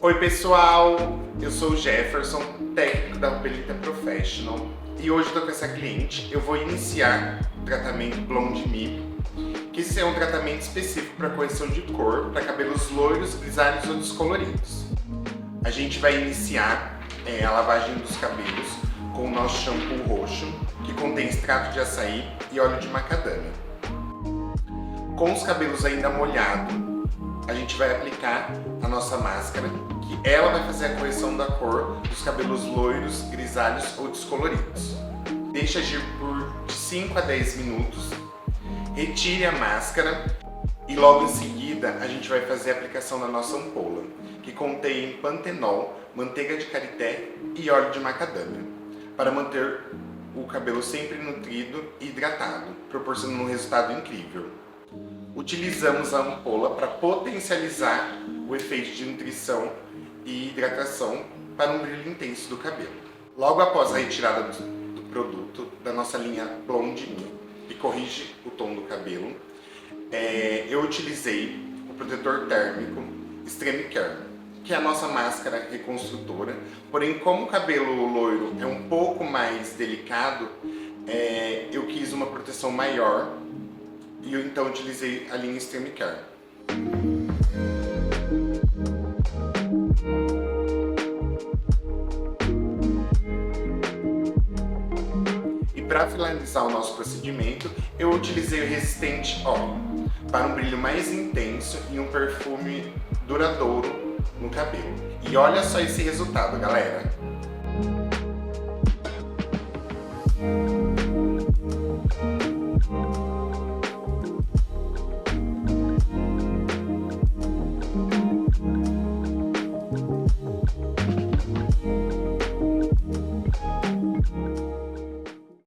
Oi pessoal, eu sou o Jefferson, técnico da Rubelita Professional, e hoje estou com essa cliente. Eu vou iniciar o tratamento Blonde Me, que esse é um tratamento específico para correção de cor para cabelos loiros, grisalhos ou descoloridos. A gente vai iniciar a lavagem dos cabelos com o nosso shampoo roxo, que contém extrato de açaí e óleo de macadâmia. Com os cabelos ainda molhados, a gente vai aplicar a nossa máscara, que ela vai fazer a correção da cor dos cabelos loiros, grisalhos ou descoloridos. Deixa agir por 5 a 10 minutos, retire a máscara e logo em seguida a gente vai fazer a aplicação da nossa ampola, que contém pantenol, manteiga de karité e óleo de macadâmia, para manter o cabelo sempre nutrido e hidratado, proporcionando um resultado incrível. Utilizamos a ampola para potencializar o efeito de nutrição e hidratação para um brilho intenso do cabelo. Logo após a retirada do produto da nossa linha Blonde Me, que corrige o tom do cabelo, eu utilizei o protetor térmico Extreme Care, que é a nossa máscara reconstrutora. Porém, como o cabelo loiro é um pouco mais delicado, eu quis uma proteção maior e eu então utilizei a linha Extreme Care. E para finalizar o nosso procedimento, eu utilizei o Resistente Oil para um brilho mais intenso e um perfume duradouro no cabelo. E olha só esse resultado, galera!